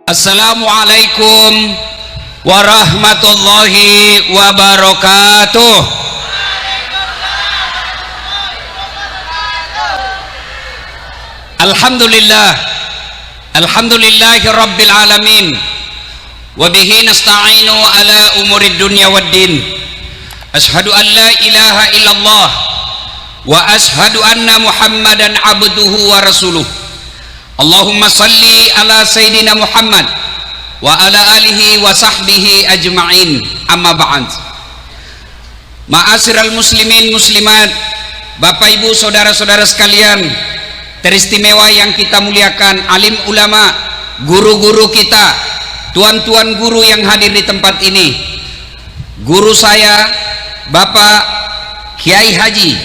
Assalamualaikum warahmatullahi wabarakatuh. Alhamdulillah, alhamdulillahi rabbil alamin, wa bihi nasta'inu ala umurid dunya waddin. Ashhadu an la ilaha illallah wa ashhadu anna muhammadan abduhu wa rasuluh. Allahumma salli ala Sayyidina Muhammad wa ala alihi wa sahbihi ajma'in, amma ba'd. Ma'asyiral muslimin muslimat, Bapak Ibu saudara-saudara sekalian teristimewa yang kita muliakan, alim ulama, guru-guru kita, tuan-tuan guru yang hadir di tempat ini, guru saya Bapak Kiai Haji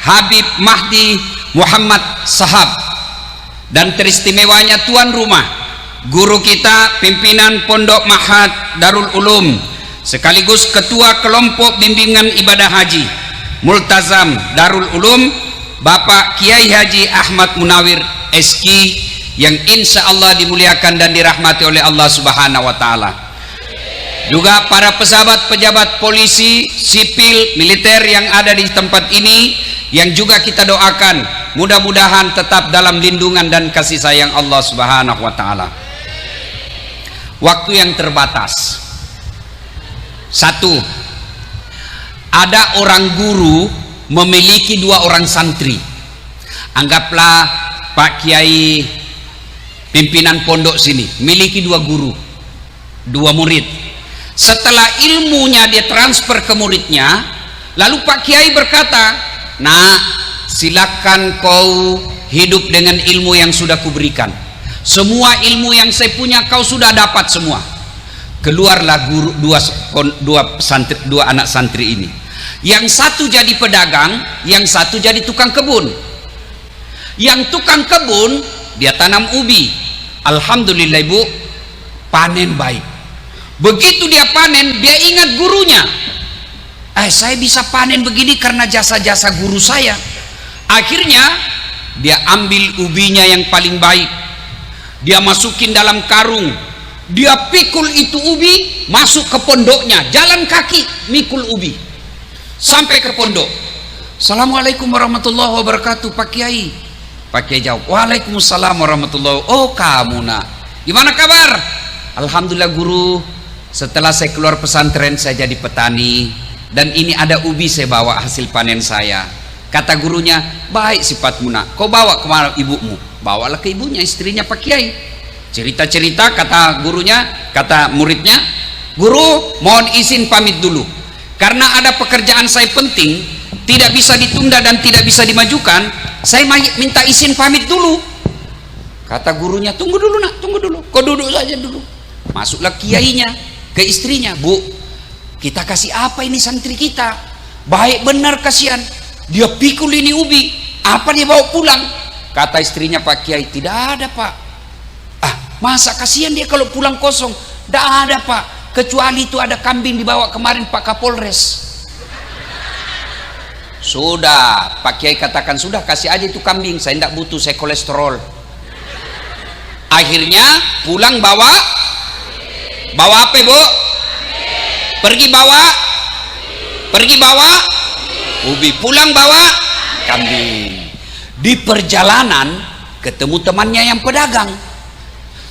Habib Mahdi Muhammad Sahab, dan teristimewanya tuan rumah, guru kita, pimpinan Pondok Ma'had Darul Ulum sekaligus ketua kelompok bimbingan ibadah haji Multazam Darul Ulum, Bapak Kiai Haji Ahmad Munawir SQ, yang insya Allah dimuliakan dan dirahmati oleh Allah Subhanahu wa Ta'ala. Juga para pejabat polisi, sipil, militer yang ada di tempat ini, yang juga kita doakan mudah-mudahan tetap dalam lindungan dan kasih sayang Allah Subhanahu wa Ta'ala. Waktu yang terbatas. Satu, ada orang guru memiliki dua orang santri. Anggaplah Pak Kiai pimpinan pondok sini miliki dua guru, dua murid. Setelah ilmunya dia transfer ke muridnya, lalu Pak Kiai berkata, "Nah, silakan kau hidup dengan ilmu yang sudah kuberikan. Semua ilmu yang saya punya kau sudah dapat semua." Keluarlah guru dua anak santri ini. Yang satu jadi pedagang, yang satu jadi tukang kebun. Yang tukang kebun dia tanam ubi. Alhamdulillah Ibu, panen baik. Begitu dia panen, dia ingat gurunya. Saya bisa panen begini karena jasa-jasa guru saya. Akhirnya dia ambil ubinya yang paling baik, dia masukin dalam karung, dia pikul itu ubi, masuk ke pondoknya, jalan kaki mikul ubi sampai ke pondok. Assalamualaikum warahmatullahi wabarakatuh Pak Kiai. Pak Kiai jawab, waalaikumsalam warahmatullahi wabarakatuh. Oh kamu nak, gimana kabar? Alhamdulillah guru, setelah saya keluar pesantren saya jadi petani, dan ini ada ubi saya bawa hasil panen saya. Kata gurunya, baik sifatmu nak, kau bawa kemana ibumu? Bawalah ke ibunya, istrinya Pak Kiai. Cerita-cerita, kata gurunya, kata muridnya, guru mohon izin pamit dulu karena ada pekerjaan saya penting, tidak bisa ditunda dan tidak bisa dimajukan. Saya minta izin pamit dulu. Kata gurunya, tunggu dulu nak, tunggu dulu, kau duduk saja dulu. Masuklah kiainya ke istrinya, Bu, kita kasih apa ini santri kita? Baik benar, kasihan, dia pikul ini ubi, apa dia bawa pulang? Kata istrinya Pak Kiai, tidak ada Pak. Masa kasihan dia kalau pulang kosong? Tidak ada Pak, kecuali itu ada kambing dibawa kemarin Pak Kapolres. Sudah, Pak Kiai katakan, sudah kasih aja itu kambing, saya tidak butuh, saya kolesterol. Akhirnya pulang bawa apa Bu? Pergi bawa ubi, pulang bawa kambing. Di perjalanan ketemu temannya yang pedagang.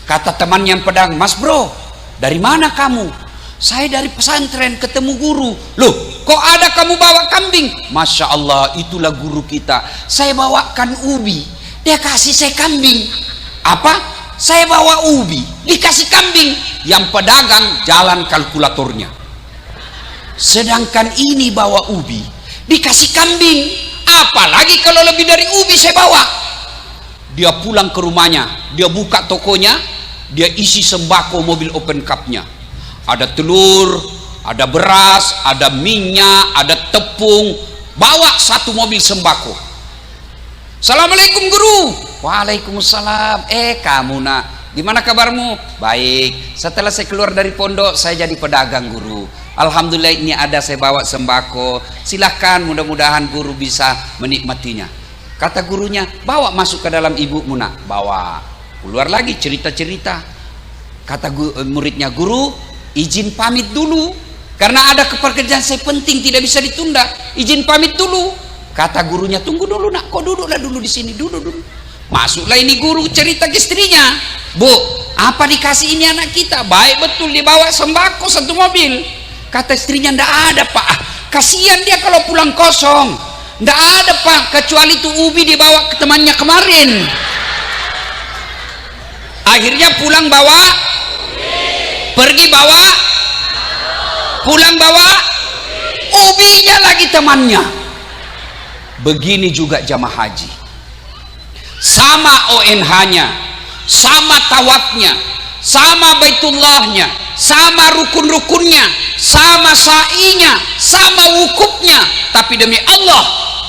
Kata temannya yang pedagang, "Mas bro, dari mana kamu?" "Saya dari pesantren, ketemu guru." "Loh, kok ada kamu bawa kambing?" "Masya Allah, itulah guru kita. Saya bawakan ubi, dia kasih saya kambing." "Apa?" "Saya bawa ubi, dikasih kambing." Yang pedagang jalan kalkulatornya. Sedangkan ini bawa ubi, dikasih kambing, apalagi kalau lebih dari ubi saya bawa. Dia pulang ke rumahnya, dia buka tokonya, dia isi sembako mobil open cupnya. Ada telur, ada beras, ada minyak, ada tepung, bawa satu mobil sembako. "Assalamualaikum guru." "Waalaikumsalam. Kamu nak, gimana kabarmu?" "Baik, setelah saya keluar dari pondok saya jadi pedagang guru. Alhamdulillah ini ada saya bawa sembako, silahkan, mudah-mudahan guru bisa menikmatinya." Kata gurunya, "Bawa masuk ke dalam ibumu nak." Bawa. Keluar lagi cerita-cerita. Kata muridnya, guru izin pamit dulu, karena ada pekerjaan saya penting tidak bisa ditunda, izin pamit dulu. Kata gurunya, tunggu dulu nak, kau duduklah dulu di sini, duduk dulu. Masuklah ini guru cerita ke istrinya, bu, apa dikasih ini anak kita? Baik betul, dibawa sembako satu mobil. Kata istrinya, ndak ada pak, kasihan dia kalau pulang kosong. Ndak ada pak, kecuali itu ubi dibawa ke temannya kemarin. Akhirnya pulang bawa, pergi bawa, pulang bawa ubinya lagi temannya. Begini juga jamaah haji, sama ONH-nya, sama tawafnya, sama Baitullahnya, sama rukun-rukunnya, sama sa'inya, sama wukufnya, tapi demi Allah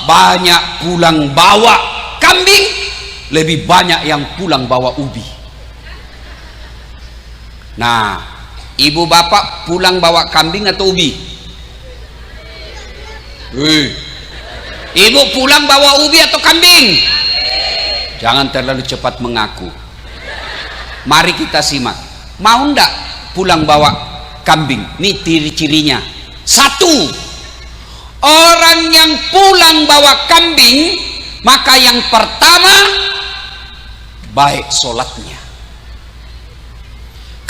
banyak pulang bawa kambing, lebih banyak yang pulang bawa ubi. Nah, ibu bapak pulang bawa kambing atau ubi? Ibu pulang bawa ubi atau kambing? Jangan terlalu cepat mengaku. Mari kita simak. Mau ndak pulang bawa kambing? Ini ciri-cirinya. Satu, orang yang pulang bawa kambing, maka yang pertama baik sholatnya.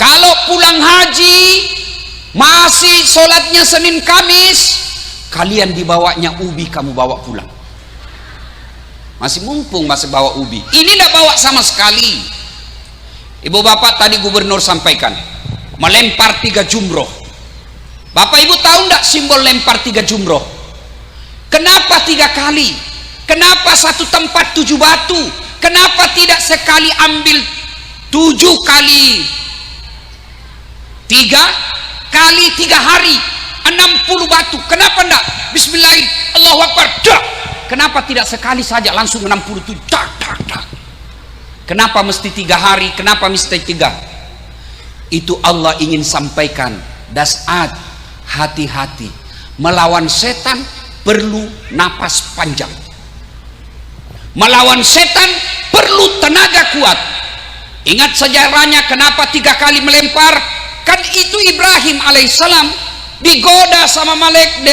Kalau pulang haji masih sholatnya Senin Kamis, kalian dibawanya ubi, kamu bawa pulang. Masih mumpung masih bawa ubi. Ini tidak bawa sama sekali. Ibu bapak tadi gubernur sampaikan melempar 3 jumroh. Bapak ibu tahu tidak simbol lempar 3 jumroh? Kenapa 3 kali? Kenapa satu tempat 7 batu? Kenapa tidak sekali ambil 7 kali 3 kali 3 hari 60 batu? Kenapa enggak bismillahirrahmanirrahim Allahu Akbar dak? Kenapa tidak sekali saja langsung 67 dak dak dak? Kenapa mesti 3 hari? Kenapa mesti 3? Itu Allah ingin sampaikan, dasat, hati-hati melawan setan perlu napas panjang, melawan setan perlu tenaga kuat. Ingat sejarahnya kenapa 3 kali melempar? Kan itu Ibrahim alaihissalam digoda sama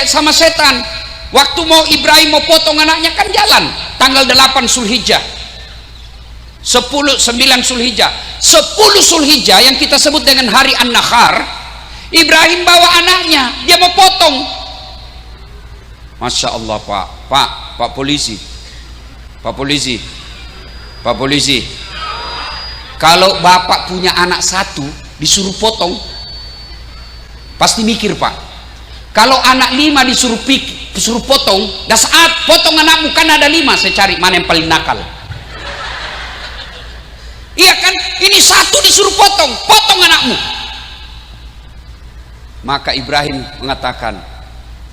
sama setan. Waktu mau Ibrahim mau potong anaknya kan jalan tanggal 8 Zulhijjah, 9 Zulhijjah, 10 Zulhijjah yang kita sebut dengan hari An-Nahar. Ibrahim bawa anaknya, dia mau potong. Masya Allah Pak polisi, kalau bapak punya anak 1 disuruh potong, pasti mikir pak. Kalau anak 5 disuruh potong, dah saat potong anakmu kan ada 5, saya cari mana yang paling nakal. Iya kan, ini 1 disuruh potong anakmu. Maka Ibrahim mengatakan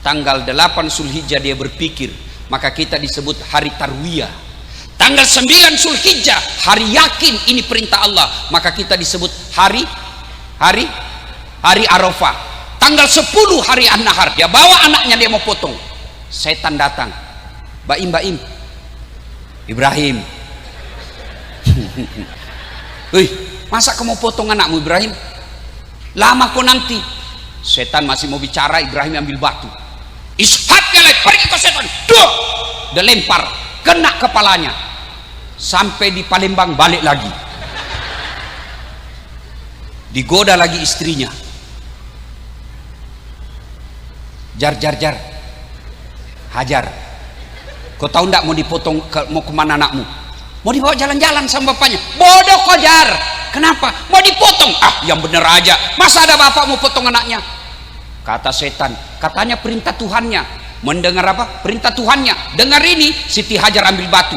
tanggal 8 Zulhijjah dia berpikir, maka kita disebut hari Tarwiyah. Tanggal 9 Zulhijjah hari yakin ini perintah Allah, maka kita disebut hari Arafah. Tanggal 10 hari An-Nahar, dia bawa anaknya, dia mau potong. Setan datang, Baim Ibrahim, wih, masa kamu potong anakmu Ibrahim? Lama kok nanti. Setan masih mau bicara, Ibrahim ambil batu, ishatnya lagi, pergi ke setan, duh, dia lempar, kena kepalanya. Sampai di Palembang balik lagi, digoda lagi istrinya, jar hajar, kau tahu ndak mau dipotong mau kemana anakmu? Mau dibawa jalan-jalan sama bapaknya. Bodoh kau jar, kenapa mau dipotong? Ah yang bener aja, masa ada bapak mau potong anaknya? Kata setan, katanya perintah Tuhannya. Mendengar apa? Perintah Tuhannya. Dengar ini, Siti Hajar ambil batu.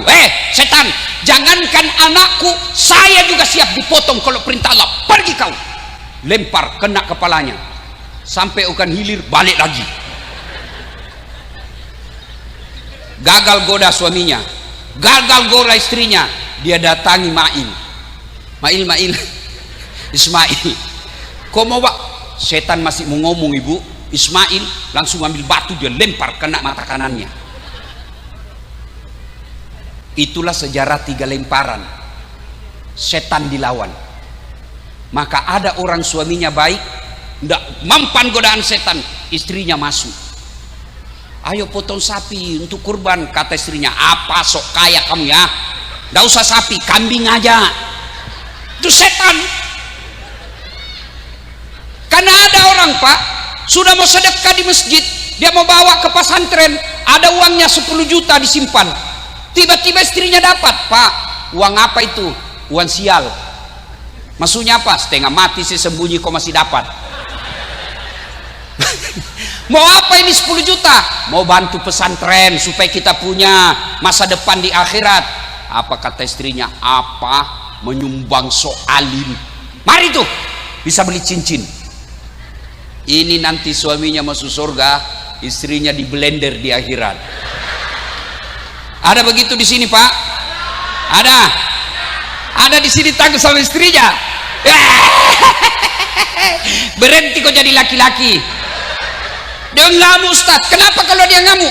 Setan, jangankan anakku, saya juga siap dipotong kalau perintah Allah. Pergi kau. Lempar, kena kepalanya. Sampai ukan hilir, balik lagi. Gagal goda suaminya, gagal goda istrinya. Dia datangi Mail Ismail, kau mau pak? Setan masih mau ngomong ibu. Ismail langsung ambil batu, dia lempar kena mata kanannya. Itulah sejarah 3 lemparan setan dilawan. Maka ada orang suaminya baik, ndak mampan godaan setan, istrinya masuk. Ayo potong sapi untuk kurban, kata istrinya. Apa sok kaya kamu ya? Ndak usah sapi, kambing aja. Itu setan. Karena ada orang Pak, sudah mau sedekah di masjid, dia mau bawa ke pesantren, ada uangnya 10 juta disimpan. Tiba-tiba istrinya dapat, Pak, uang apa itu? Uang sial. Maksudnya apa? Setengah mati sih sembunyi kok masih dapat. Mau apa ini 10 juta? Mau bantu pesantren supaya kita punya masa depan di akhirat. Apa kata istrinya? Apa? Menyumbang soalin. Mari tuh, bisa beli cincin. Ini nanti suaminya masuk surga, istrinya di blender di akhirat. Ada begitu di sini Pak? Ada? Ada di sini takut sama istrinya? Berhenti kok jadi laki-laki. Dia ngamuk Ustaz. Kenapa kalau dia ngamuk?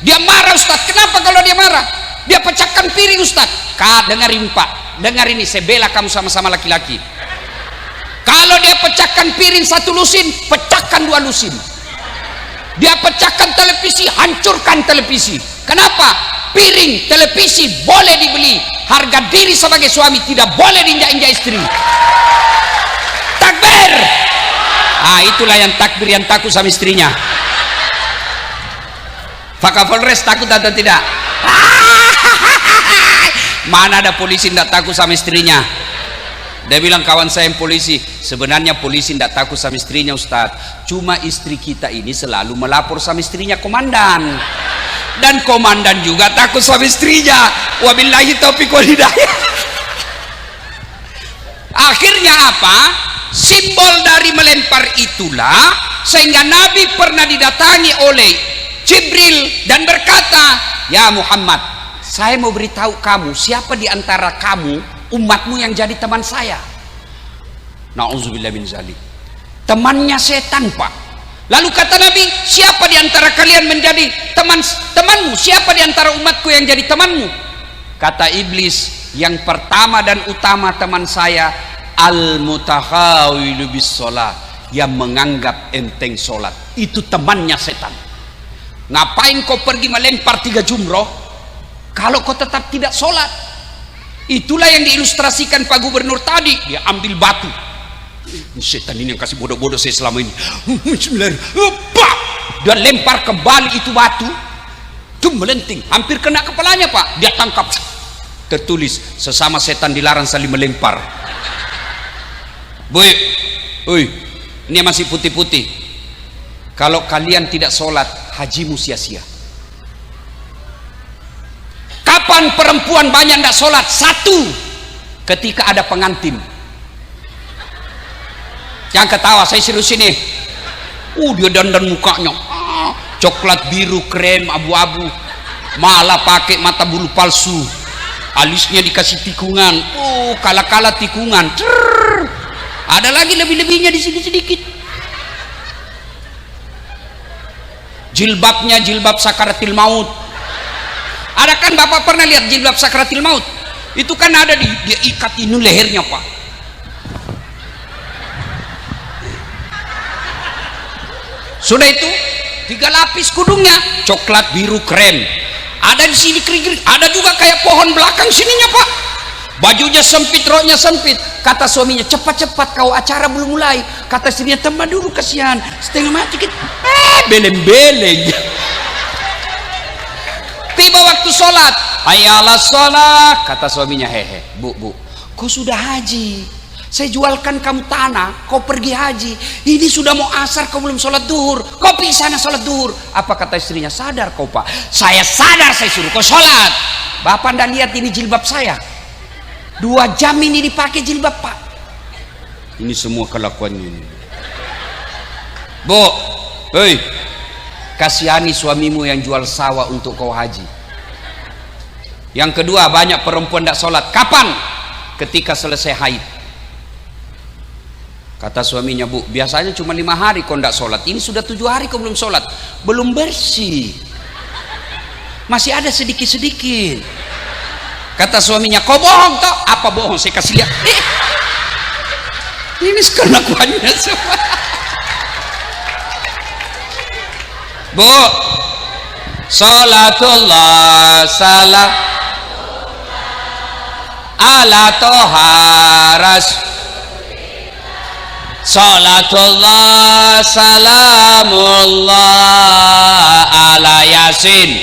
Dia marah Ustaz. Kenapa kalau dia marah? Dia pecahkan piring Ustaz. Dengarin Pak, dengar ini, saya bela kamu sama-sama laki-laki. Kalau dia pecahkan piring 1 lusin, pecahkan 2 lusin. Dia pecahkan televisi, hancurkan televisi. Kenapa? Piring, televisi boleh dibeli, harga diri sebagai suami tidak boleh diinjak-injak istri. Takbir. Itulah yang takbir, yang takut sama istrinya. Pak Kapolres takut atau tidak? Mana ada polisi tidak takut sama istrinya? Dia bilang, kawan saya yang polisi, sebenarnya polisi tidak takut sama istrinya Ustadz, cuma istri kita ini selalu melapor sama istrinya komandan, dan komandan juga takut sama istrinya. Wabillahi taufiq wal hidayah. Akhirnya apa? Simbol dari melempar itulah sehingga Nabi pernah didatangi oleh Jibril dan berkata, ya Muhammad, saya mau beritahu kamu, siapa di antara kamu umatmu yang jadi teman saya? Na'udzubillah min zalik. Temannya setan Pak. Lalu kata Nabi, siapa di antara kalian menjadi temanmu? Siapa di antara umatku yang jadi temanmu? Kata iblis, yang pertama dan utama teman saya, al-mutahawilu bis sholat, yang menganggap enteng sholat. Itu temannya setan. Ngapain kau pergi melempar 3 jumroh kalau kau tetap tidak sholat? Itulah yang diilustrasikan Pak Gubernur tadi. Dia ambil batu. Setan ini yang kasih bodoh-bodoh saya selama ini. Dia lempar kembali itu batu. Itu melenting. Hampir kena kepalanya Pak. Dia tangkap. Tertulis, sesama setan dilarang saling melempar. Boy, ini masih putih-putih. Kalau kalian tidak sholat, hajimu sia-sia. Kapan perempuan banyak tidak sholat? 1, ketika ada pengantin. Jangan ketawa, saya serius ini. Dia dandan mukanya coklat biru, krem, abu-abu, malah pakai mata bulu palsu, alisnya dikasih tikungan. Kala-kala tikungan. Ada lagi lebih-lebihnya di sini sedikit. Jilbabnya jilbab sakaratil maut. Ada kan Bapak pernah lihat jilbab sakaratil maut? Itu kan ada dia ikat ini lehernya Pak. Sudah itu 3 lapis kudungnya, coklat biru krem. Ada di sini kering-kering, ada juga kayak pohon belakang sininya Pak. Bajunya sempit, roknya sempit. Kata suaminya, cepat-cepat kau, acara belum mulai. Kata istrinya, teman dulu kasihan, setengah mati kita. Beleng-beleng. Tiba waktu sholat, ayalah sholat. Kata suaminya, hehe, bu, kau sudah haji, saya jualkan kamu tanah, kau pergi haji. Ini sudah mau asar, kau belum sholat duhur. Kau pergi sana sholat duhur. Apa kata istrinya? Sadar kau Pak? Saya sadar, saya suruh kau sholat. Bapak ndak lihat ini jilbab saya? 2 jam ini dipakai jilbab Pak. Ini semua kelakuannya ini. Bu, kasihani suamimu yang jual sawah untuk kau haji. Yang kedua, banyak perempuan tidak sholat. Kapan? Ketika selesai haid. Kata suaminya, bu, biasanya cuma 5 hari kau tidak sholat, ini sudah 7 hari kau belum sholat. Belum bersih, masih ada sedikit-sedikit. Kata suaminya, kau bohong toh? Apa bohong? Saya kasih lihat. Ini kelakuannya semua. Bu, salatullah salam ala toha salatullah salamullah ala yasin.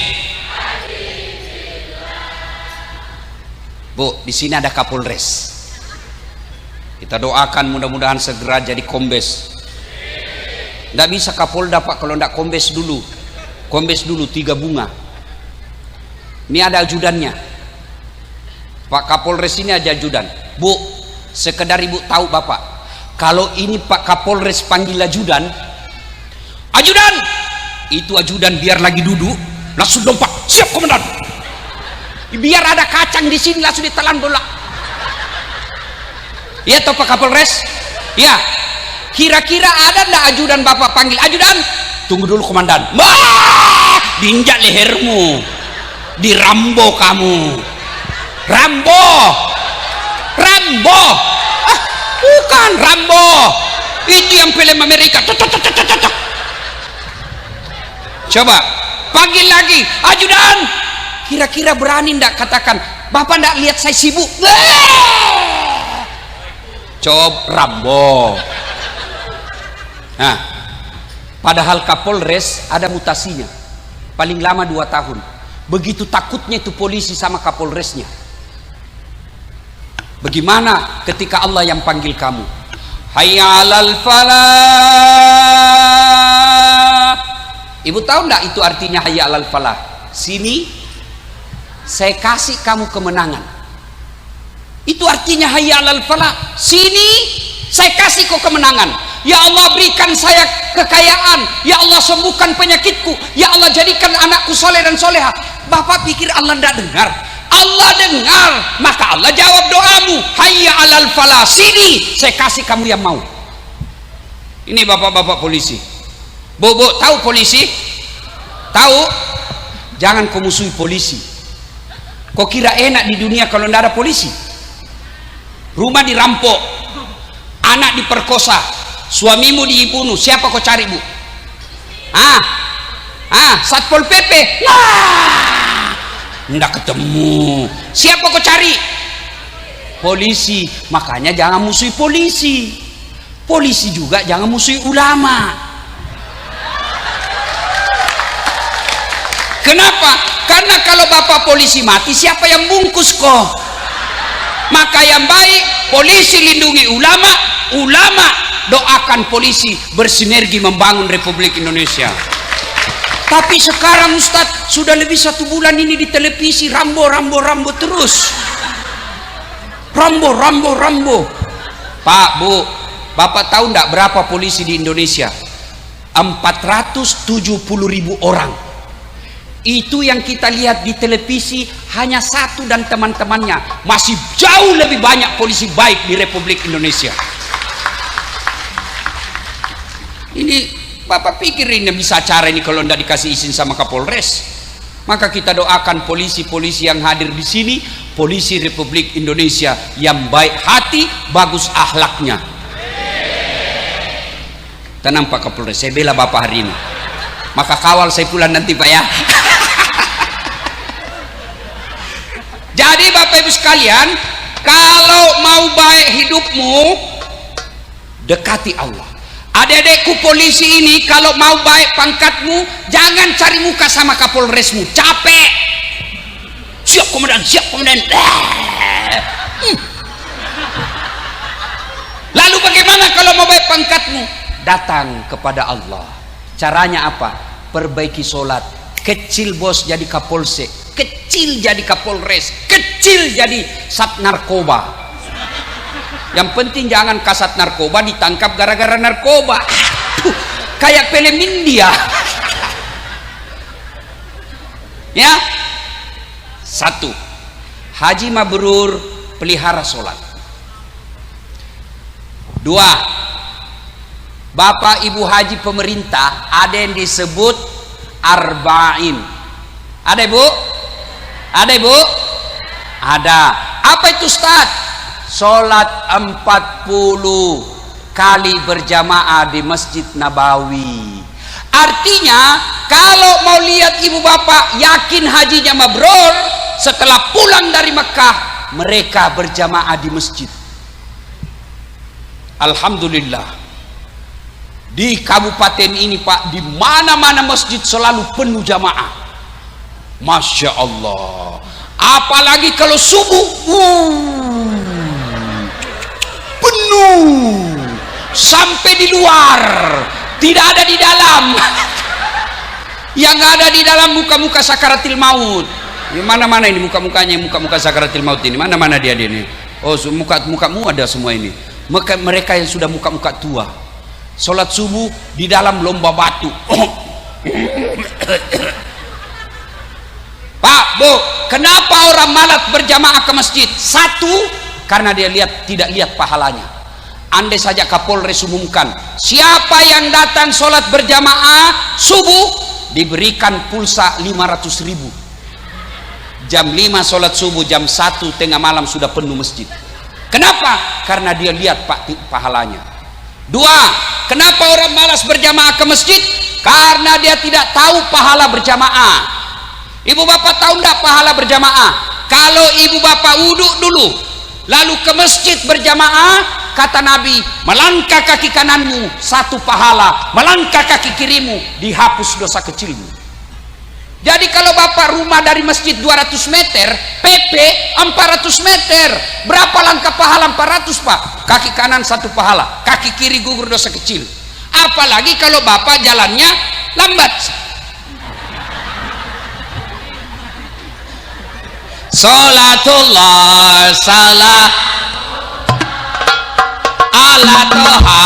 Bu, di sini ada Kapolres. Kita doakan mudah-mudahan segera jadi kombes. Tidak bisa Kapolda Pak kalau tidak kombes dulu. Kombes dulu 3 bunga. Ini ada ajudannya. Pak Kapolres ini ada ajudan. Bu, sekedar ibu tahu Bapak, kalau ini Pak Kapolres panggil ajudan, ajudan, itu ajudan biar lagi duduk langsung lompat, siap komandan. Biar ada kacang di sini langsung ditelan bola. Ya toh Pak Kapolres? Ya. Kira-kira ada ndak ajudan Bapak panggil, ajudan, tunggu dulu komandan. Wah, diinjak lehermu, dirambo kamu. Rambo, Rambo, ah, bukan Rambo, itu yang film Amerika. Coba panggil lagi, ajudan. Kira-kira berani ndak katakan, Bapak ndak lihat saya sibuk? Coba Rambo. Nah, padahal Kapolres ada mutasinya, paling lama 2 tahun. Begitu takutnya itu polisi sama Kapolresnya. Bagaimana ketika Allah yang panggil kamu? Hayya 'alal falah. Ibu tahu enggak itu artinya hayya 'alal falah? Sini saya kasih kamu kemenangan. Itu artinya hayya 'alal falah. Sini saya kasih kau kemenangan. Ya Allah, berikan saya kekayaan. Ya Allah, sembuhkan penyakitku. Ya Allah, jadikan anakku soleh dan soleha. Bapak pikir Allah tidak dengar? Allah dengar. Maka Allah jawab doamu. Hayya 'alal falah. Sini saya kasih kamu yang mau. Ini bapak-bapak polisi. Bu, tahu polisi? Tahu? Jangan kau musuhi polisi. Kau kira enak di dunia kalau tidak ada polisi? Rumah dirampok, anak diperkosa, suamimu dibunuh, siapa kau cari, Bu? Satpol PP. Nah, ndak ketemu. Siapa kau cari? Polisi. Makanya jangan musuhi polisi. Polisi juga jangan musuhi ulama. Kenapa? Karena kalau bapak polisi mati, siapa yang bungkus kok? Maka yang baik, polisi lindungi ulama, ulama doakan polisi, bersinergi membangun Republik Indonesia. Tapi sekarang Ustadz, sudah lebih 1 bulan ini di televisi Rambo terus. Rambo. Pak, Bu, Bapak tahu enggak berapa polisi di Indonesia? 470.000 orang. Itu yang kita lihat di televisi hanya 1 dan teman-temannya. Masih jauh lebih banyak polisi baik di Republik Indonesia. Ini Bapak pikir ini bisa acara ini kalau tidak dikasih izin sama Kapolres? Maka kita doakan polisi-polisi yang hadir di sini, polisi Republik Indonesia yang baik hati, bagus akhlaknya. Tenang Pak Kapolres, saya bela Bapak hari ini. Maka kawal saya pulang nanti Pak ya. Jadi Bapak Ibu sekalian, kalau mau baik hidupmu, dekati Allah. Adik-adikku polisi ini, kalau mau baik pangkatmu, jangan cari muka sama Kapolresmu, capek. Siap komandan. Lalu bagaimana kalau mau baik pangkatmu? Datang kepada Allah. Caranya apa? Perbaiki sholat. Kecil bos jadi Kapolsek, kecil jadi Kapolres, kecil jadi sat narkoba. Yang penting jangan kasat narkoba ditangkap gara-gara narkoba. Kayak film India. Ya. 1. Haji mabrur, pelihara sholat. 2. Bapak Ibu haji pemerintah ada yang disebut arba'in. Ada Ibu? Ada Ibu? Ada. Apa itu Ustaz? Sholat 40 kali berjamaah di Masjid Nabawi. Artinya kalau mau lihat ibu bapak yakin hajinya mabrur, setelah pulang dari Mekah mereka berjamaah di masjid. Alhamdulillah di kabupaten ini Pak, di mana-mana masjid selalu penuh jamaah. Masya Allah. Apalagi kalau subuh penuh sampai di luar, tidak ada di dalam. Yang ada di dalam muka-muka sakaratil maut. Mana-mana ini muka-mukanya, muka-muka sakaratil maut ini, mana-mana dia ini. Oh, muka-mukamu ada semua ini. Mereka yang sudah muka-muka tua, sholat subuh di dalam lomba batu. Pak, Bu, kenapa orang malas berjamaah ke masjid? Satu, karena dia tidak lihat pahalanya. Andai saja Kapolres umumkan, siapa yang datang sholat berjamaah subuh diberikan pulsa 500.000. Jam 5 sholat subuh, jam 1 tengah malam sudah penuh masjid. Kenapa? Karena dia lihat Pak pahalanya. Dua, kenapa orang malas berjamaah ke masjid? Karena dia tidak tahu pahala berjamaah. Ibu bapak tahu enggak pahala berjamaah? Kalau ibu bapak wudhu dulu lalu ke masjid berjamaah, kata Nabi, melangkah kaki kananmu 1 pahala, melangkah kaki kirimu dihapus dosa kecilmu. Jadi kalau bapak rumah dari masjid 200 meter, PP 400 meter, berapa langkah pahala? 400 Pak. Kaki kanan 1 pahala, kaki kiri gugur dosa kecil. Apalagi kalau bapak jalannya lambat. Salatullah salam ala toha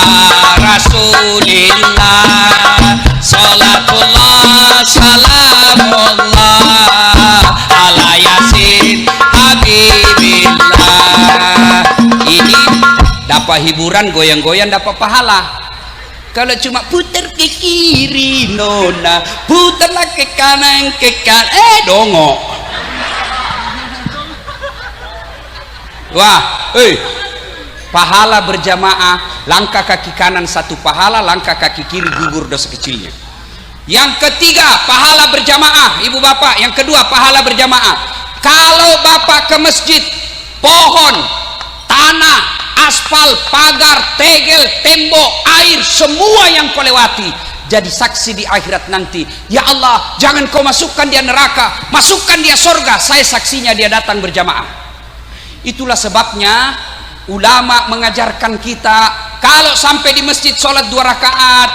rasulillah, salatullah salamullah ala yasin habibillah. Ini dapat hiburan, goyang-goyang dapat pahala. Kalau cuma putar ke kiri nona, putarlah ke kanan dongok. Wah, pahala berjamaah, langkah kaki kanan 1 pahala, langkah kaki kiri gugur dosa kecilnya. Yang ketiga, pahala berjamaah, ibu bapak. Yang kedua, pahala berjamaah. Kalau bapak ke masjid, pohon, tanah, aspal, pagar, tegel, tembok, air, semua yang kau lewati jadi saksi di akhirat nanti. Ya Allah, jangan kau masukkan dia neraka, masukkan dia surga, saya saksinya dia datang berjamaah. Itulah sebabnya ulama mengajarkan kita, kalau sampai di masjid sholat 2 rakaat,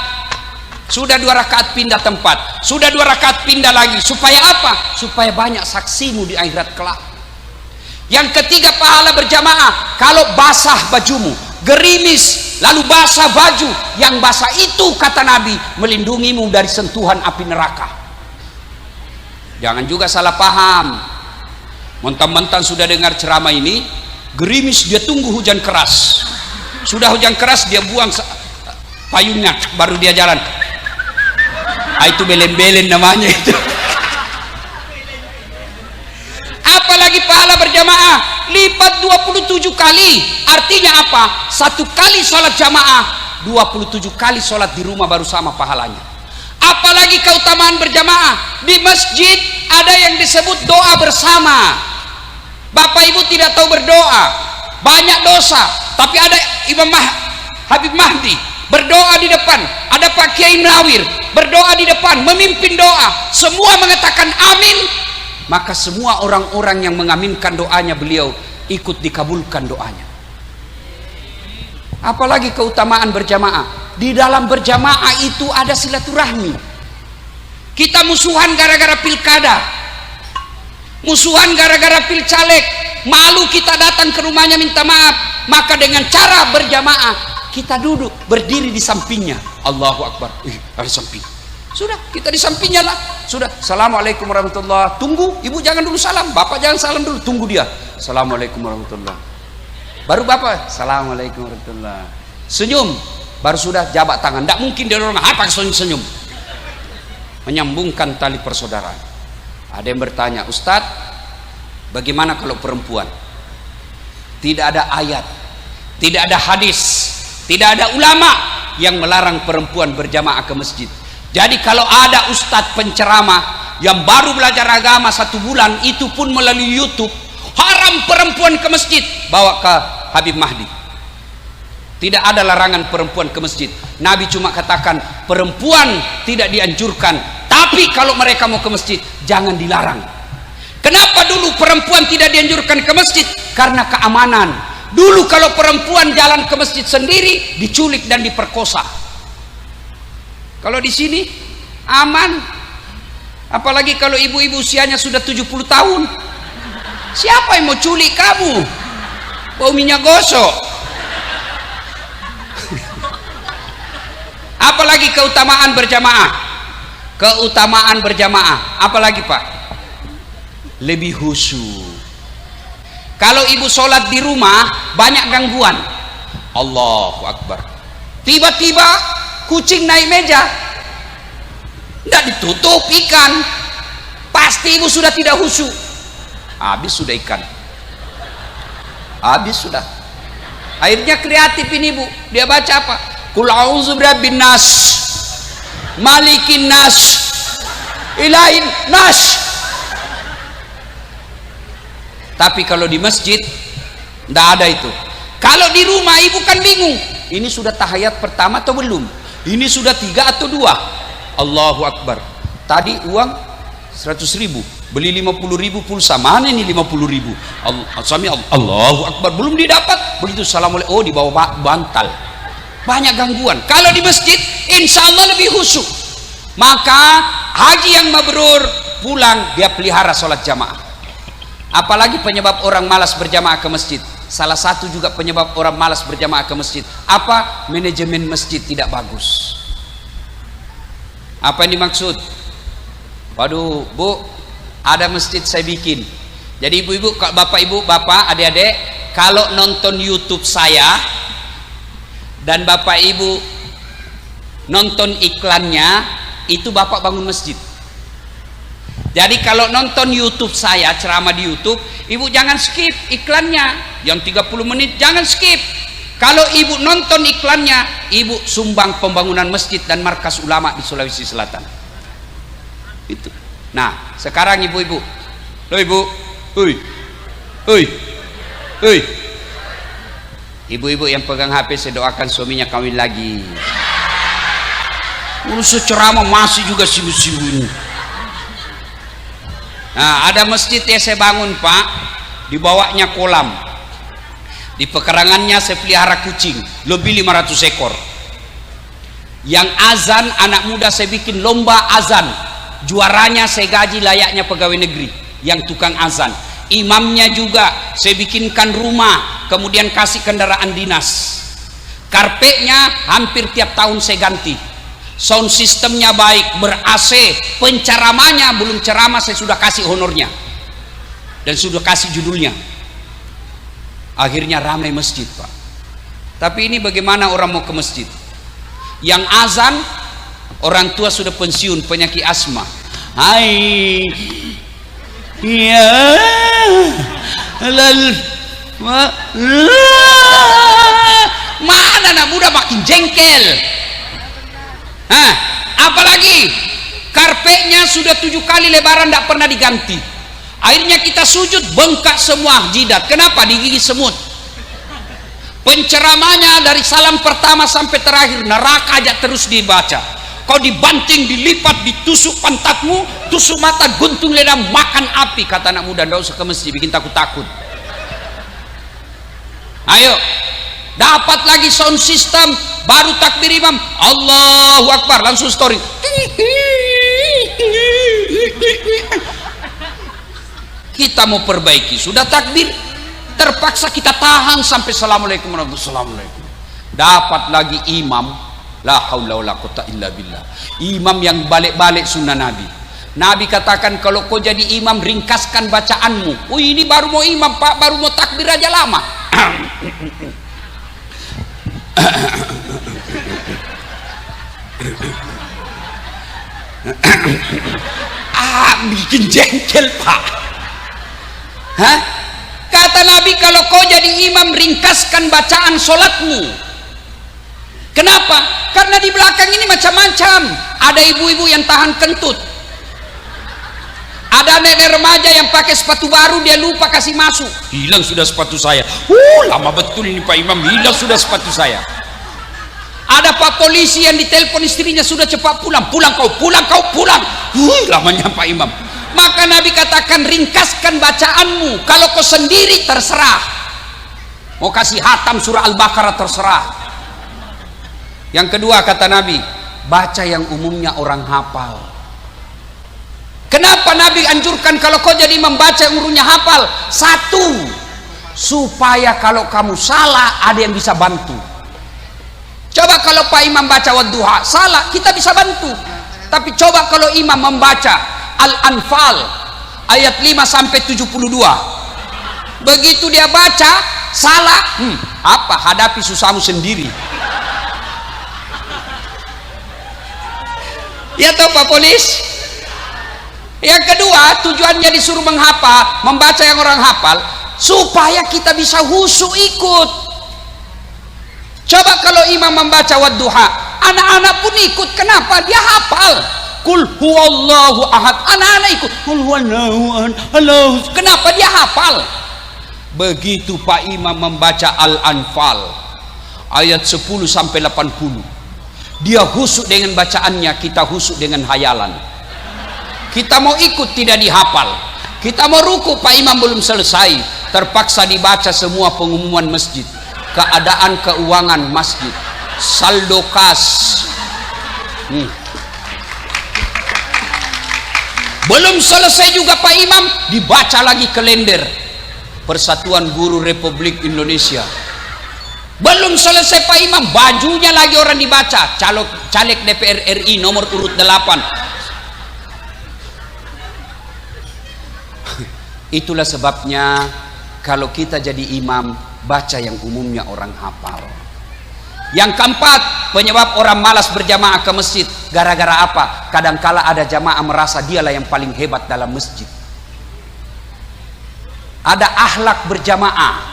sudah 2 rakaat pindah tempat, sudah 2 rakaat pindah lagi. Supaya apa? Supaya banyak saksimu di akhirat kelak. Yang ketiga, pahala berjamaah. Kalau basah bajumu, gerimis, lalu basah baju, yang basah itu kata Nabi melindungimu dari sentuhan api neraka. Jangan juga salah paham. Mentang-mentang sudah dengar ceramah ini, gerimis dia tunggu hujan keras. Sudah hujan keras dia buang payungnya, baru dia jalan. Itu belen-belen namanya itu. Apalagi pahala berjamaah lipat 27 kali. Artinya apa? 1 kali sholat jamaah, 27 kali sholat di rumah baru sama pahalanya. Apalagi keutamaan berjamaah di masjid, ada yang disebut doa bersama. Bapak ibu tidak tahu berdoa, banyak dosa. Tapi ada Habib Mahdi berdoa di depan, ada Pak Kiai Melawir berdoa di depan, memimpin doa, semua mengatakan amin. Maka semua orang-orang yang mengaminkan doanya beliau ikut dikabulkan doanya. Apalagi keutamaan berjamaah. Di dalam berjamaah itu ada silaturahmi. Kita musuhan gara-gara pilkada, musuhan gara-gara pilcaleg, malu kita datang ke rumahnya minta maaf. Maka dengan cara berjamaah, kita duduk berdiri di sampingnya. Allahu Akbar, ada samping. Sudah, kita di sampingnya lah. Sudah, assalamualaikum warahmatullahi. Tunggu, ibu jangan dulu salam, bapak jangan salam dulu, tunggu dia. Assalamualaikum warahmatullahi. Baru bapak, assalamualaikum warahmatullahi. Senyum, baru sudah jabat tangan. Tidak mungkin dia orang apa senyum. Menyambungkan tali persaudaraan. Ada yang bertanya, Ustadz, bagaimana kalau perempuan? Tidak ada ayat, tidak ada hadis, Tidak ada ulama yang melarang perempuan berjamaah ke masjid. Jadi kalau ada ustadz penceramah yang baru belajar agama 1 bulan, itu pun melalui YouTube, haram perempuan ke masjid, bawa ke Habib Mahdi. Tidak ada larangan perempuan ke masjid. Nabi cuma katakan perempuan tidak dianjurkan, tapi kalau mereka mau ke masjid jangan dilarang. Kenapa dulu perempuan tidak dianjurkan ke masjid? Karena keamanan. Dulu kalau perempuan jalan ke masjid sendiri diculik dan diperkosa. Kalau di sini aman. Apalagi kalau ibu-ibu usianya sudah 70 tahun. Siapa yang mau culik kamu? Bau minyak gosok. Apalagi keutamaan berjamaah. Keutamaan berjamaah. Apalagi Pak? Lebih khusyuk. Kalau ibu sholat di rumah banyak gangguan. Allahu Akbar. Tiba-tiba kucing naik meja. Tidak ditutup ikan. Pasti ibu sudah tidak khusyuk. Habis sudah ikan. Habis sudah. Akhirnya kreatif ini ibu. Dia baca apa? Qul a'udzu birabbin nas, malikin nas, ilahin nas. Tapi kalau di masjid tidak ada itu. Kalau di rumah ibu kan bingung, ini sudah tahiyat pertama atau belum, ini sudah 3 atau 2. Allahu Akbar. Tadi uang 100.000, beli 50.000 pulsa, mana ini 50.000? Allahu Akbar, belum didapat. Begitu assalamualaikum, oh di bawah bantal. Banyak gangguan. Kalau di masjid insya Allah lebih khusyuk. Maka haji yang mabrur pulang dia pelihara sholat jamaah. Apalagi penyebab orang malas berjamaah ke masjid. Salah satu juga penyebab orang malas berjamaah ke masjid apa? Manajemen masjid tidak bagus. Apa yang dimaksud? Waduh Bu, ada masjid saya bikin. Jadi ibu-ibu, bapak ibu, bapak, adik-adik, kalau nonton YouTube saya dan bapak ibu nonton iklannya, itu bapak bangun masjid. Jadi kalau nonton YouTube saya, ceramah di YouTube, ibu jangan skip iklannya yang 30 menit, jangan skip. Kalau ibu nonton iklannya, ibu sumbang pembangunan masjid dan markas ulama di Sulawesi Selatan. Itu. Nah, sekarang ibu-ibu, loh ibu, ibu-ibu yang pegang HP, saya doakan suaminya kawin lagi. Urus ceramah masih juga sibuk-sibuk ini. Nah, ada masjid yang saya bangun Pak, di bawahnya kolam, di pekarangannya saya pelihara kucing lebih 500 ekor. Yang azan anak muda saya bikin lomba azan, juaranya saya gaji layaknya pegawai negeri yang tukang azan. Imamnya juga saya bikinkan rumah, kemudian kasih kendaraan dinas. Karpetnya hampir tiap tahun saya ganti. Sound sistemnya baik, ber-AC, penceramahnya belum ceramah saya sudah kasih honornya dan sudah kasih judulnya. Akhirnya ramai masjid Pak. Tapi ini bagaimana orang mau ke masjid? Yang azan orang tua sudah pensiun, penyakit asma. Hai ya mana anak muda makin jengkel. Apalagi karpetnya sudah 7 kali lebaran tidak pernah diganti. Akhirnya kita sujud bengkak semua jidat. Kenapa? Digigit semut. Penceramahnya dari salam pertama sampai terakhir neraka aja terus dibaca. Kau dibanting, dilipat, ditusuk pantatmu, tusuk mata, guntung lidah, makan api. Kata anak muda, tidak usah ke masjid, bikin takut-takut. Ayo, dapat lagi sound system, baru takbir imam, Allahu Akbar, langsung story. Kita mau perbaiki, sudah takbir, terpaksa kita tahan sampai assalamualaikum warahmatullahi wabarakatuh. Dapat lagi imam, la haula wala quwata illa billah, imam yang balik-balik sunnah Nabi. Nabi katakan kalau kau jadi imam ringkaskan bacaanmu. Oh ini baru mau imam Pak, baru mau takbir aja lama. Bikin jengkel Pak. Kata Nabi kalau kau jadi imam ringkaskan bacaan solatmu. Kenapa? Karena di belakang ini macam-macam. Ada ibu-ibu yang tahan kentut, ada nenek remaja yang pakai sepatu baru, dia lupa kasih masuk, hilang sudah sepatu saya. Lama betul ini Pak Imam, hilang sudah sepatu saya. Ada Pak polisi yang ditelepon istrinya, sudah cepat pulang, pulang kau, pulang kau, pulang. Lamanya Pak Imam. Maka Nabi katakan, ringkaskan bacaanmu. Kalau kau sendiri terserah, mau kasih hatam surah Al-Baqarah terserah. Yang kedua kata Nabi, baca yang umumnya orang hafal. Kenapa Nabi anjurkan kalau kau jadi membaca yang umumnya hafal? Satu, supaya kalau kamu salah ada yang bisa bantu. Coba kalau Pak Imam baca Wadduha salah, kita bisa bantu. Tapi coba kalau imam membaca Al-Anfal ayat 5 sampai 72, begitu dia baca salah, apa, hadapi susahmu sendiri. Ya tahu Pak Polis. Yang kedua, tujuannya disuruh menghafal, membaca yang orang hafal, supaya kita bisa khusyuk ikut. Coba kalau imam membaca Wadduha, anak-anak pun ikut. Kenapa? Dia hafal. Qul huwallahu ahad, anak-anak ikut. Qul huwallahu ahad. Kenapa? Dia hafal. Begitu Pak Imam membaca Al-Anfal ayat 10 sampai 80, dia khusyuk dengan bacaannya, kita khusyuk dengan hayalan. Kita mau ikut tidak dihafal, kita mau ruku Pak Imam belum selesai, terpaksa dibaca semua pengumuman masjid, keadaan keuangan masjid, saldo kas. Belum selesai juga Pak Imam, dibaca lagi kalender Persatuan Guru Republik Indonesia. Belum selesai Pak Imam, bajunya lagi orang dibaca, caleg DPR RI nomor urut 8. Itulah sebabnya kalau kita jadi imam, baca yang umumnya orang hafal. Yang keempat, penyebab orang malas berjamaah ke masjid gara-gara apa? Kadangkala ada jamaah merasa dialah yang paling hebat dalam masjid. Ada akhlak berjamaah.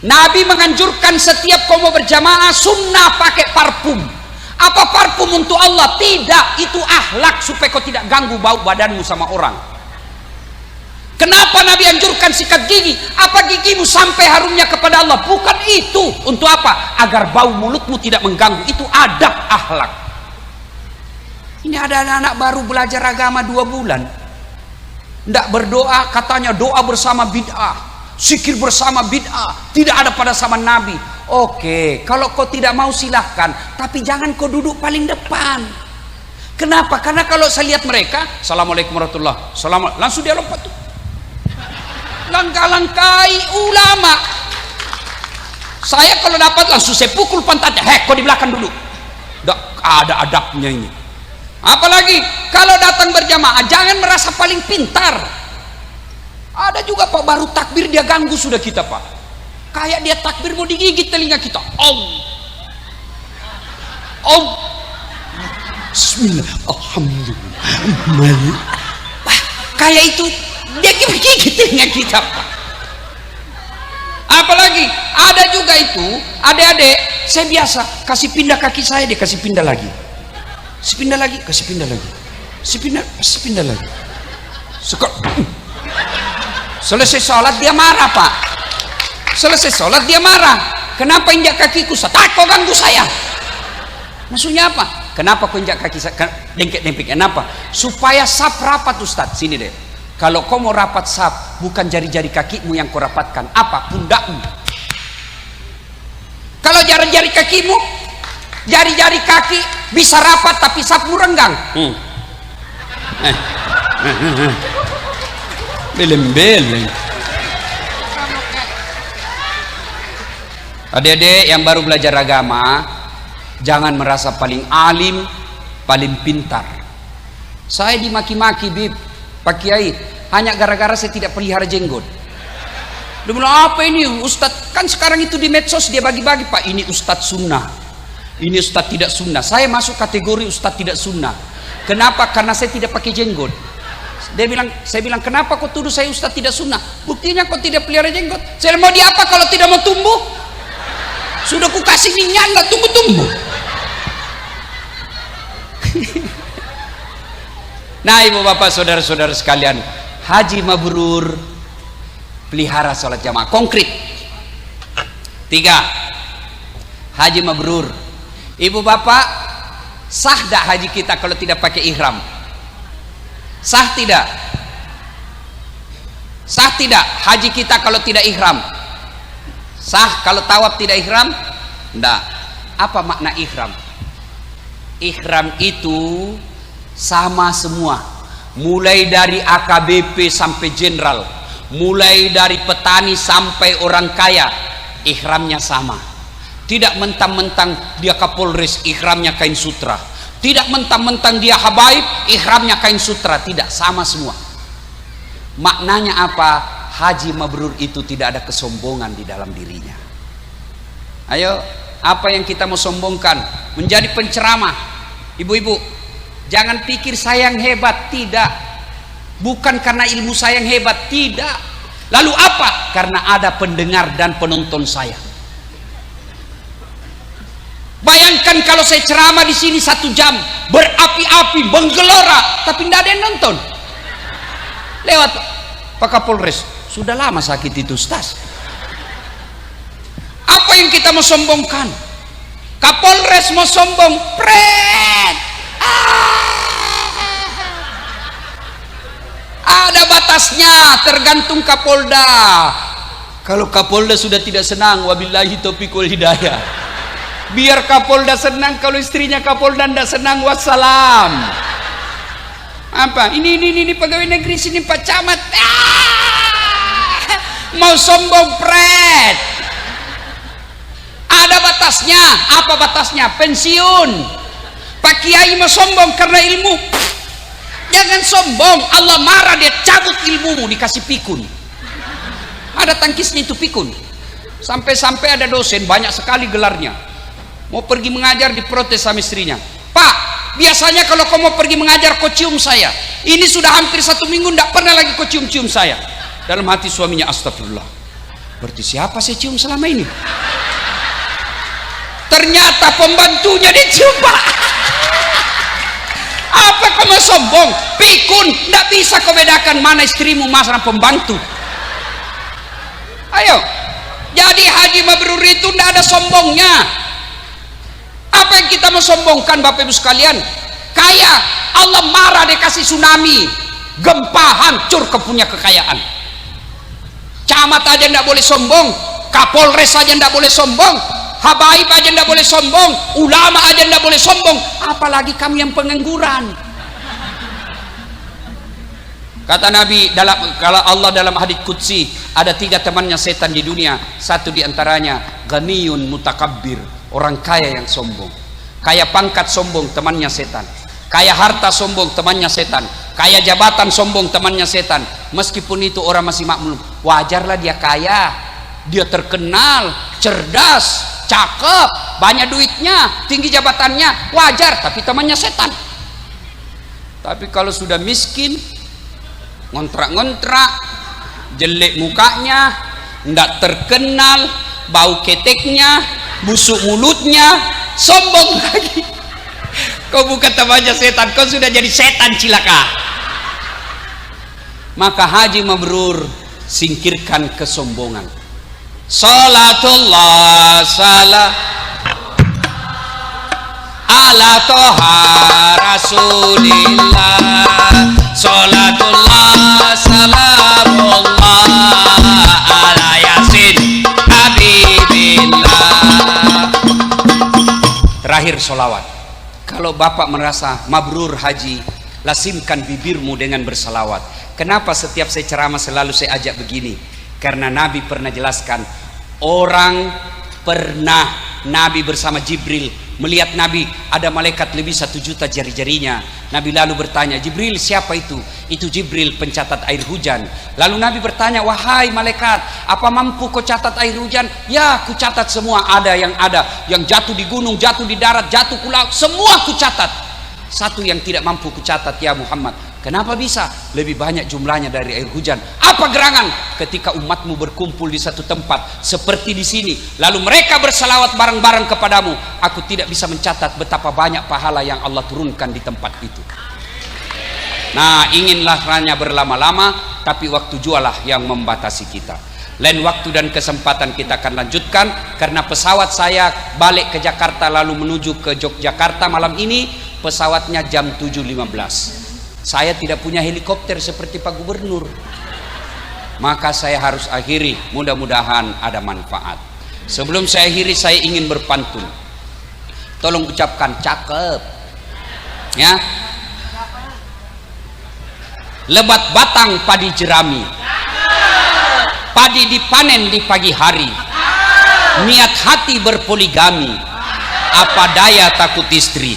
Nabi menganjurkan setiap kau mau berjamaah sunnah pakai parfum. Apa parfum untuk Allah? Tidak, itu akhlak supaya kau tidak ganggu bau badanmu sama orang. Kenapa Nabi anjurkan sikat gigi? Apa gigimu sampai harumnya kepada Allah? Bukan itu. Untuk apa? Agar bau mulutmu tidak mengganggu. Itu adab akhlak. Ini ada anak-anak baru belajar agama 2 bulan, tidak berdoa, katanya doa bersama bid'ah, zikir bersama bid'ah, tidak ada pada zaman Nabi. Oke, kalau kau tidak mau silahkan, tapi jangan kau duduk paling depan. Kenapa? Karena kalau saya lihat mereka, Assalamualaikum warahmatullahi wabarakatuh, langsung dia lompat tuh, langkah-langkai ulama. Saya kalau dapat langsung saya pukul pantatnya, kau di belakang duduk. Tidak ada adabnya ini. Apalagi kalau datang berjamaah, jangan merasa paling pintar. Ada juga Pak, baru takbir dia ganggu sudah kita Pak. Kayak dia takbir mau digigit telinga kita. Bismillah, alhamdulillah. Kayak itu dia gigit telinga kita Pak. Apalagi ada juga itu adik-adik, saya biasa kasih pindah kaki saya, dia kasih pindah lagi, kasih pindah lagi, kasih pindah lagi, kasih pindah lagi. Selesai sholat dia marah Pak. Selesai sholat dia marah. Kenapa injak kakiku? Kau ganggu saya. Maksudnya apa? Kenapa kau injak kaki saya? Dengkek-dengkek. Kenapa? Supaya saf rapat Ustadz. Sini deh. Kalau kau mau rapat saf, bukan jari-jari kakimu yang kau rapatkan. Apa? Pundakmu. Kalau jari-jari kakimu, jari-jari kaki bisa rapat tapi safmu renggang. Beleng-beleng. Adik-adik yang baru belajar agama, jangan merasa paling alim, paling pintar. Saya dimaki-maki Bib, Pak Kiai, hanya gara-gara saya tidak pelihara jenggot. Dia bilang, apa ini Ustadz? Kan sekarang itu di medsos dia bagi-bagi Pak, ini Ustadz sunnah, ini Ustadz tidak sunnah. Saya masuk kategori Ustadz tidak sunnah. Kenapa? Karena saya tidak pakai jenggot. Saya bilang, kenapa kau tuduh saya Ustadz tidak sunnah? Buktinya kau tidak pelihara jenggot. Saya mau diapa kalau tidak mau tumbuh? Sudah ku kasih minyak nggak tumbuh-tumbuh. Nah, ibu bapak saudara-saudara sekalian, haji mabrur, pelihara sholat jamaah. Konkret. 3, haji mabrur. Ibu bapak, sah tak haji kita kalau tidak pakai ihram? Sah tidak? Sah tidak haji kita kalau tidak ihram? Sah kalau tawaf tidak ihram? Tidak. Apa makna ihram? Ihram itu sama semua, mulai dari AKBP sampai jenderal, mulai dari petani sampai orang kaya, ihramnya sama. Tidak mentang-mentang dia Kapolres, ihramnya kain sutra. Tidak mentang-mentang dia habaib, ihramnya kain sutra. Tidak, sama semua. Maknanya apa? Haji mabrur itu tidak ada kesombongan di dalam dirinya. Ayo, apa yang kita mau sombongkan? Menjadi penceramah. Ibu-ibu, jangan pikir saya yang hebat. Tidak. Bukan karena ilmu saya yang hebat. Tidak. Lalu apa? Karena ada pendengar dan penonton saya. Bayangkan kalau saya ceramah di sini 1 jam, berapi-api, menggelora, tapi tidak ada yang nonton. Lewat Pak Kapolres, sudah lama sakit itu, Ustaz. Apa yang kita mau sombongkan? Kapolres mau sombong, pret. Ada batasnya, tergantung Kapolda. Kalau Kapolda sudah tidak senang, wabillahi taufiq wal hidayah. Biar Kapolda senang, kalau istrinya Kapolda tidak senang, wassalam. Apa? Ini pegawai negeri sini Pak Camat. Mau sombong, pret. Ada batasnya. Apa batasnya? Pensiun. Pak Kiai mau sombong karena ilmu. Jangan sombong. Allah marah, dia cabut ilmumu, dikasih pikun. Ada tangkisnya itu pikun. Sampai-sampai ada dosen banyak sekali gelarnya. Mau pergi mengajar, diprotes sama istrinya. Pak, biasanya kalau kau mau pergi mengajar kau cium saya. Ini sudah hampir 1 minggu tidak pernah lagi kau cium-cium saya. Dalam hati suaminya, astagfirullah. Berarti siapa saya cium selama ini? Ternyata pembantunya dicium, Pak. Apa kau mau sombong? Pikun, tidak bisa kau bedakan mana istrimu, mana pembantu. Ayo. Jadi haji mabrur itu tidak ada sombongnya. Apa yang kita mau sombongkan, Bapak Ibu sekalian? Kaya, Allah marah, dia kasih tsunami, gempa, hancur kepunya kekayaan. Camat aja tidak boleh sombong, Kapolres aja tidak boleh sombong, habaib aja tidak boleh sombong, ulama aja tidak boleh sombong, apalagi kami yang pengangguran. Kata Nabi, kalau Allah dalam hadits qudsi, ada 3 temannya setan di dunia. Satu diantaranya ghaniyun mutakabbir, orang kaya yang sombong. Kaya pangkat sombong, temannya setan. Kaya harta sombong, temannya setan. Kaya jabatan sombong, temannya setan. Meskipun itu orang masih makmum, wajarlah dia kaya, dia terkenal, cerdas, cakep, banyak duitnya, tinggi jabatannya, wajar, tapi temannya setan. Tapi kalau sudah miskin, ngontrak-ngontrak, jelek mukanya, ndak terkenal, bau keteknya, busuk mulutnya, sombong lagi. Kau bukan temannya setan, kau sudah jadi setan cilaka. Maka haji mabrur, singkirkan kesombongan. Salatullah salam ala toha rasulillah, salatullah salamullah ala yasin habibillah. Terakhir solawat. Kalau Bapak merasa mabrur haji, lasimkan bibirmu dengan bersalawat. Kenapa setiap saya ceramah selalu saya ajak begini? Karena Nabi pernah jelaskan, orang pernah Nabi bersama Jibril melihat Nabi ada malaikat lebih 1 juta jari-jarinya. Nabi lalu bertanya, Jibril siapa itu? Itu Jibril pencatat air hujan. Lalu Nabi bertanya, wahai malaikat, apa mampu kau catat air hujan? Ya, ku catat semua. Ada yang jatuh di gunung, jatuh di darat, jatuh ke laut, semua ku catat. Satu yang tidak mampu ku catat, ya Muhammad. Kenapa bisa? Lebih banyak jumlahnya dari air hujan. Apa gerangan? Ketika umatmu berkumpul di satu tempat seperti di sini, lalu mereka bersalawat bareng-bareng kepadamu, aku tidak bisa mencatat betapa banyak pahala yang Allah turunkan di tempat itu. Nah, inginlah hanya berlama-lama, tapi waktu jualah yang membatasi kita. Lain waktu dan kesempatan kita akan lanjutkan, karena pesawat saya balik ke Jakarta lalu menuju ke Yogyakarta malam ini, pesawatnya jam 7.15. Saya tidak punya helikopter seperti Pak Gubernur, maka saya harus akhiri. Mudah-mudahan ada manfaat. Sebelum saya akhiri, saya ingin berpantun. Tolong ucapkan cakep ya. Lebat batang padi jerami, padi dipanen di pagi hari, niat hati berpoligami, apa daya takut istri.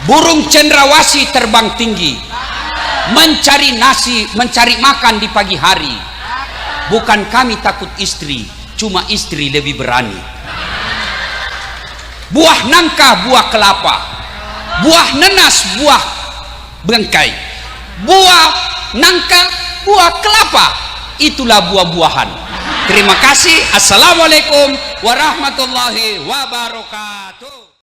Burung cendrawasih terbang tinggi, mencari nasi, mencari makan di pagi hari. Bukan kami takut istri, cuma istri lebih berani. Buah nangka, buah kelapa, buah nenas, buah bengkai. Buah nangka, buah kelapa, itulah buah-buahan. Terima kasih. Assalamualaikum warahmatullahi wabarakatuh.